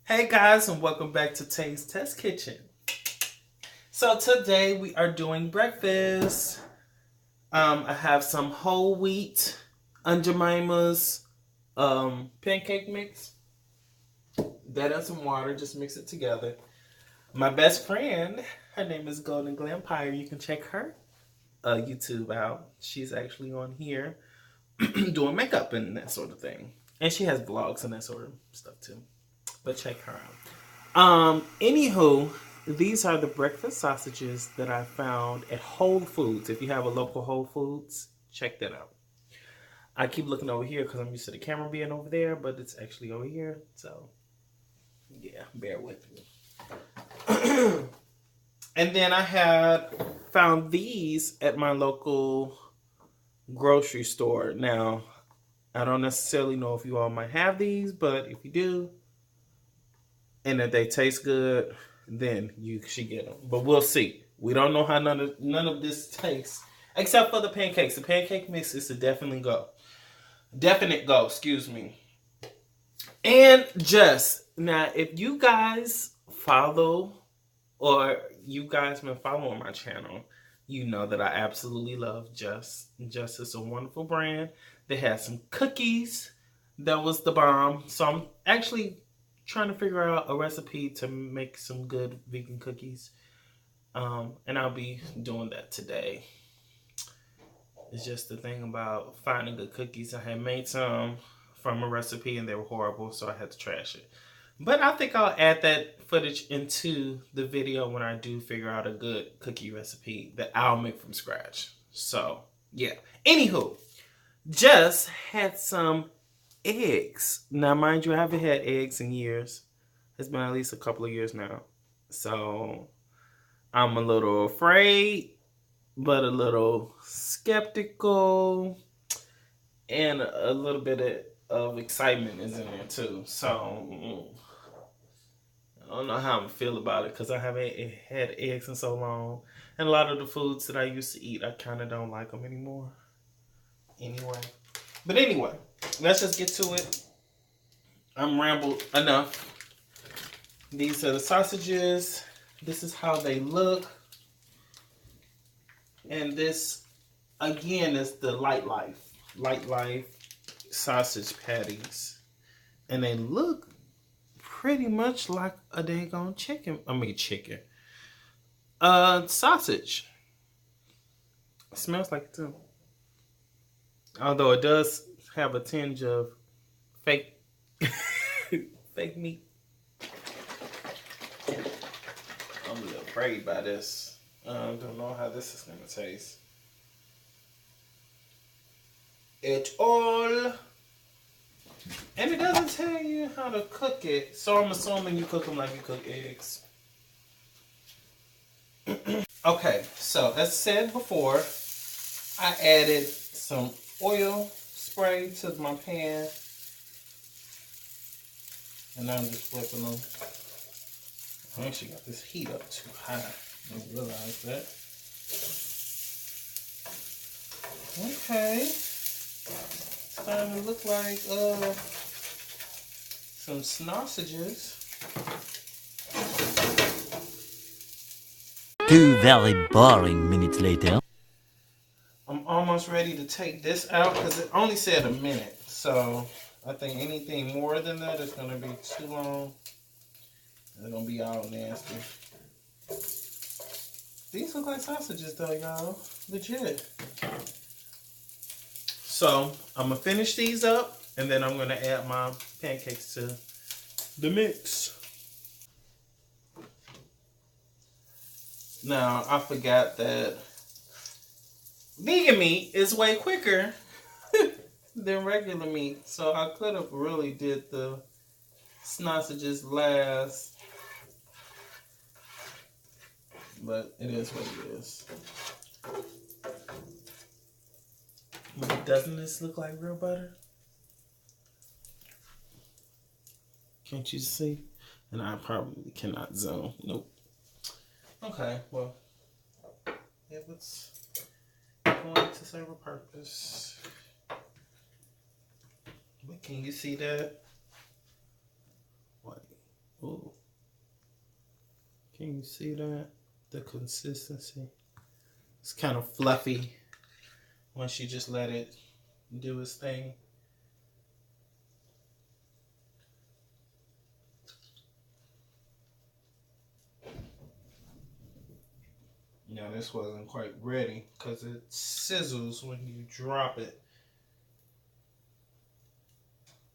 Hey guys, and welcome back to Tae's Test Kitchen. So today we are doing breakfast. I have some whole wheat Aunt Jemima's pancake mix. That and some water, just mix it together. My best friend, her name is Golden Glampire. You can check her YouTube out. She's actually on here doing makeup and that sort of thing. And she has vlogs and that sort of stuff too. But check her out. Anywho, these are the breakfast sausages that I found at Whole Foods. If you have a local Whole Foods, check that out. I keep looking over here because I'm used to the camera being over there, but it's actually over here. So, yeah, bear with me. And then I had found these at my local grocery store. Now, I don't necessarily know if you all might have these, but if you do, and if they taste good, then you should get them. But we'll see. We don't know how none of this tastes, except for the pancakes. The pancake mix is a definitely go. Definite go, excuse me. And just now, if you guys follow or you guys been following my channel, you know that I absolutely love Just. Just is a wonderful brand. They had some cookies. That was the bomb. So I'm actually trying to figure out a recipe to make some good vegan cookies. And I'll be doing that today. It's just the thing about finding good cookies. I had made some from a recipe and they were horrible, so I had to trash it. But I think I'll add that footage into the video when I do figure out a good cookie recipe that I'll make from scratch. So, yeah. Anywho, just had some eggs. Now, mind you, I haven't had eggs in years. It's been at least a couple of years now. So, I'm a little afraid, but a little skeptical. And a little bit of excitement is in there too. So, I don't know how I'm feel about it because I haven't had eggs in so long. And a lot of the foods that I used to eat, I kind of don't like them anymore. But anyway, let's just get to it. I'm rambled enough. These are the sausages. This is how they look. And this, again, is the Lightlife. Lightlife sausage patties. And they look pretty much like a daggone chicken. Sausage. It smells like it too. Although it does have a tinge of fake fake meat. I'm a little afraid by this. I don't know how this is going to taste. At all. And it doesn't tell you how to cook it. So I'm assuming you cook them like you cook eggs. Okay, so as said before, I added some oil spray to my pan. And now I'm just flipping them. I actually got this heat up too high. I didn't realize that. Okay. Starting to look like some sausages. 2 very boring minutes later. I'm almost ready to take this out because it only said a minute. So I think anything more than that is going to be too long. It's going to be all nasty. These look like sausages though, y'all. Legit. So I'm going to finish these up and then I'm going to add my pancakes to the mix. Now, I forgot that vegan meat is way quicker than regular meat. So I could have really did the sausages last. But it is what it is. Doesn't this look like real butter? Can't you see? And I probably cannot zoom. Nope. Okay, well, if it's going to serve a purpose. But can you see that? Wait, Can you see that? The consistency. It's kind of fluffy once you just let it do its thing. Now this wasn't quite ready because it sizzles when you drop it.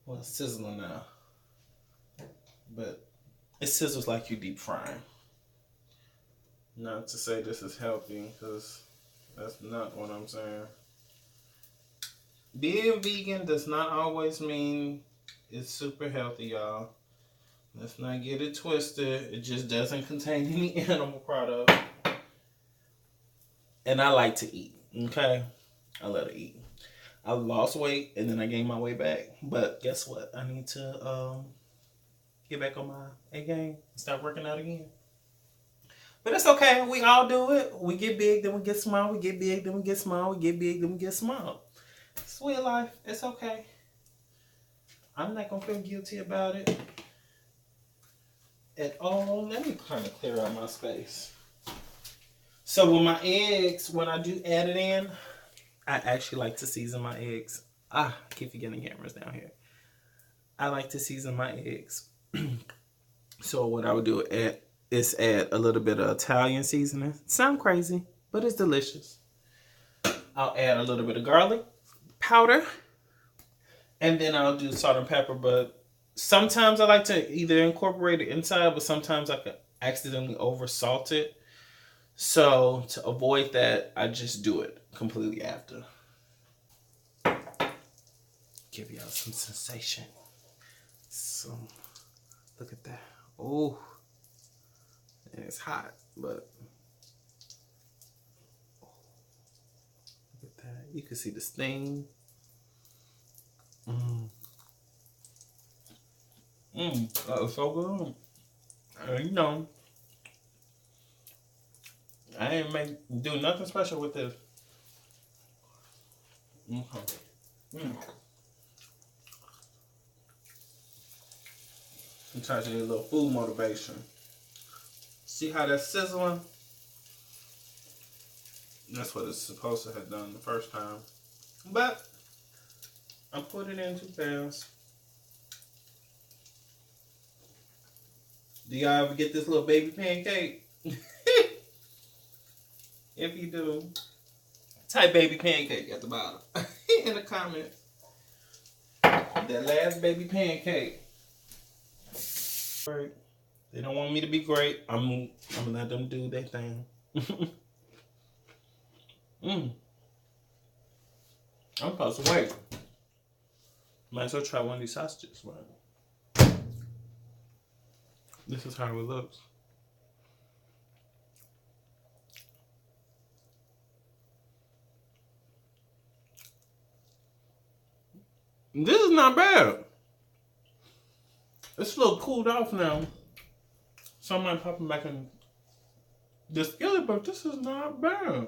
Well, it's sizzling now, but it sizzles like you deep frying. Not to say this is healthy, because that's not what I'm saying. Being vegan does not always mean it's super healthy, y'all. Let's not get it twisted. It just doesn't contain any animal product. And I like to eat, okay? I let her eat. I lost weight and then I gained my weight back. But guess what? I need to get back on my A game and start working out again. But it's okay. We all do it. We get big, then we get small. We get big, then we get small. We get big, then we get small. Sweet life. It's okay. I'm not going to feel guilty about it at all. Let me kind of clear out my space. So with my eggs, when I do add it in, I actually like to season my eggs. I keep forgetting cameras down here. I like to season my eggs. So what I would do is add a little bit of Italian seasoning. Sound crazy, but it's delicious. I'll add a little bit of garlic powder. And then I'll do salt and pepper. But sometimes I like to either incorporate it inside, but sometimes I could accidentally over salt it. So to avoid that, I just do it completely after. Give y'all some sensation. So look at that. Oh, and it's hot, but look at that. You can see the stain. That was so good. You know, I ain't do nothing special with this. I'm trying to do a little food motivation. See how that's sizzling? That's what it's supposed to have done the first time. But I put it in too fast. Do y'all ever get this little baby pancake? If you do, type baby pancake at the bottom in the comments. That last baby pancake. They don't want me to be great. I'm gonna let them do their thing. I'm supposed to wait. Might as well try one of these sausages, right? This is how it looks. This is not bad. It's a little cooled off now. So I might pop them back in the skillet, but this is not bad.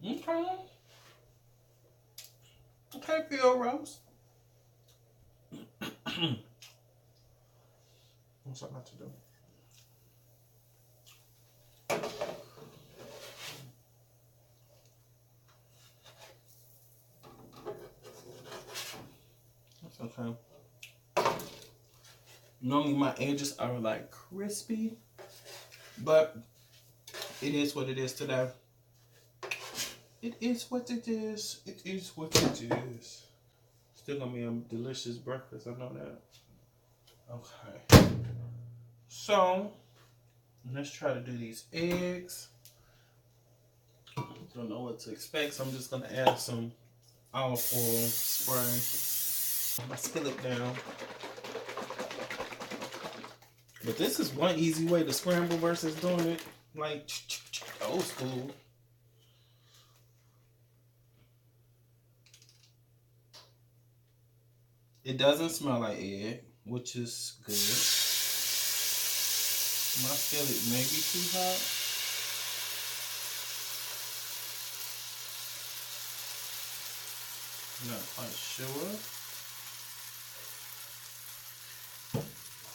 Okay. Okay, Phil Rose. What's I got to do? That's okay. Normally my edges are like crispy, but it is what it is today. It is what it is. It is what it is. Still gonna be a delicious breakfast, I know that. Okay. So, let's try to do these eggs. Don't know what to expect, so I'm just gonna add some olive oil spray. My skillet down. But this is one easy way to scramble versus doing it like old school. It doesn't smell like egg, which is good. My skillet may be too hot. I'm not quite sure.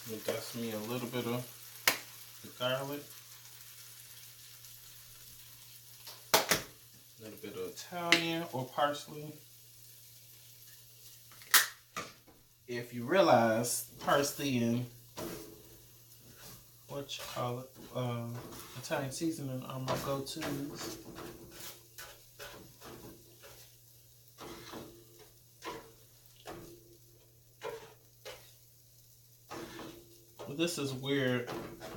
That's me a little bit of garlic, a little bit of Italian or parsley. If you realize, parsley and what you call it, Italian seasoning are my go-tos. Well, this is weird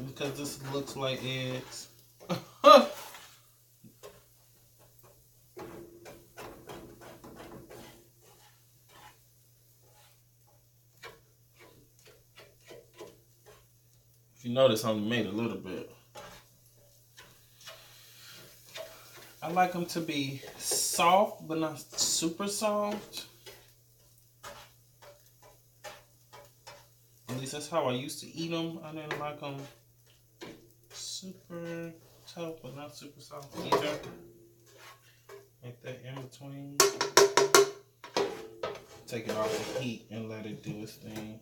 because this looks like eggs. If you notice, I only made a little bit. I like them to be soft, but not super soft. At least that's how I used to eat them. I didn't like them super tough, but not super soft either. Like that in between. Take it off the heat and let it do its thing.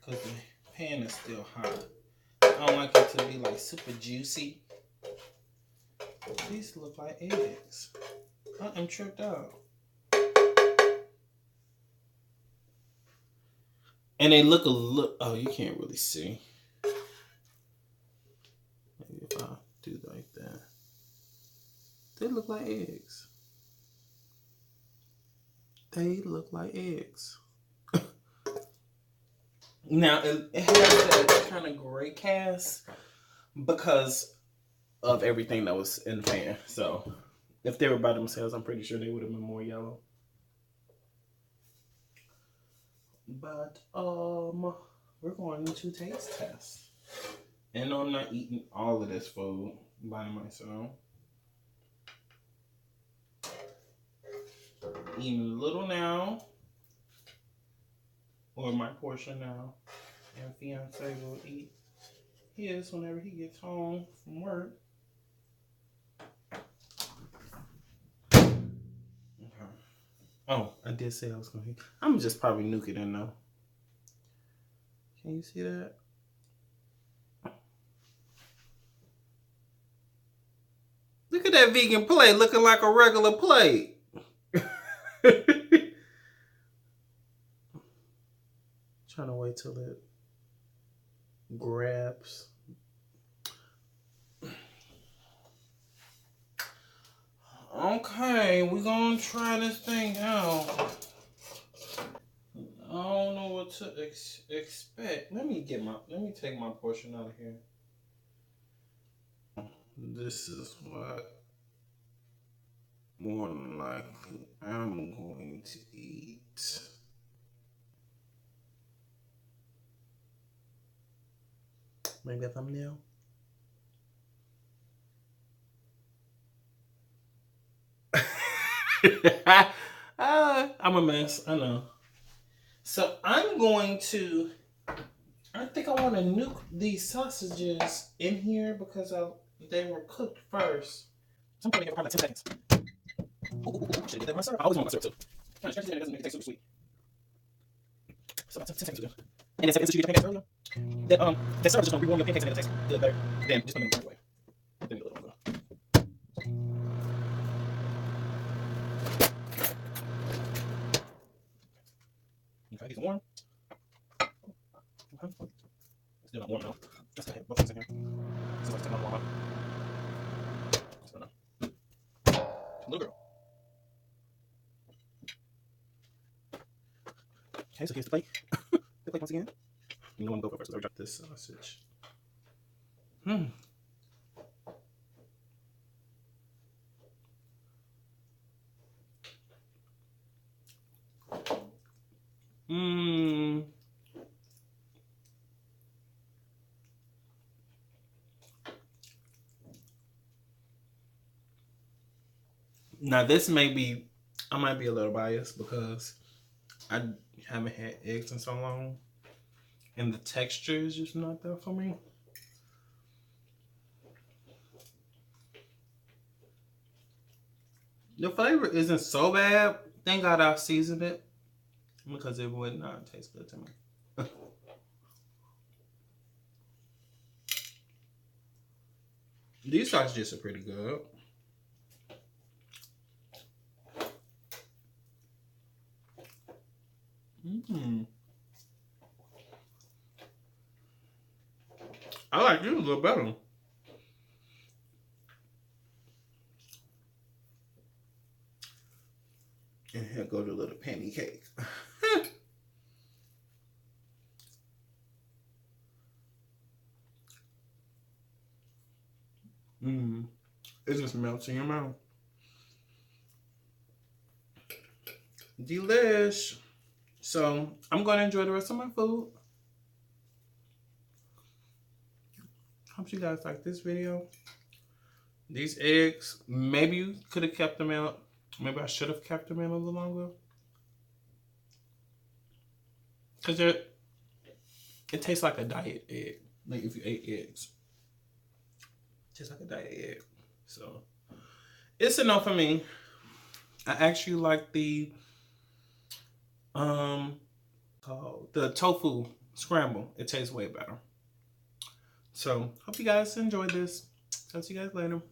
Because the pan is still hot. I don't like it to be like super juicy. These look like eggs. I am tripped out. And they look a little, oh, you can't really see. Maybe if I do like that. They look like eggs. They look like eggs. Now, it has that kind of gray cast because of everything that was in the pan. So, if they were by themselves, I'm pretty sure they would have been more yellow. But, we're going into taste test. And I'm not eating all of this food by myself. Eating a little now. Or my portion now. And fiance will eat his whenever he gets home from work. Okay. Oh, I did say I was going to eat. I'm just probably nuke it in though. Can you see that? Look at that vegan plate looking like a regular plate. Trying to wait till it grabs. Okay, we're gonna try this thing out. I don't know what to expect. Let me take my portion out of here. This is what more than likely I'm going to eat. Maybe a thumbnail. I'm a mess, I know. So I'm going to, I think I want to nuke these sausages in here because they were cooked first. So I'm going to give it probably like 10 seconds. Should I get that my syrup? I always want my syrup too. Kind of stretches it, it doesn't make it taste super sweet. So about 10 seconds will do. And then since you get your pancakes earlier, that syrup is just going to rewarm your pancakes and it'll taste good better than just putting them in the microwave. Then a little longer. Okay, these are warm. Okay. Still not warm enough. Let's go ahead, both things in here. Since I still not warm up. Still not. Little girl. Okay, so here's the plate. The plate once again. You know I'm going to go first. So I drop this sausage. Now this may be, I might be a little biased because I haven't had eggs in so long, and the texture is just not there for me. The flavor isn't so bad. Thank God I seasoned it because it would not taste good to me. These sausages are pretty good. I like these a little better. And here go the little penny cake. It just melts in your mouth. Delish. So I'm going to enjoy the rest of my food. Hope you guys like this video. These eggs, maybe you could have kept them out. Maybe I should have kept them in a little longer. Because it tastes like a diet egg. Like if you ate eggs. It tastes like a diet egg. So it's enough for me. I actually like the tofu scramble. It tastes way better. So hope you guys enjoyed this. Talk to you guys later.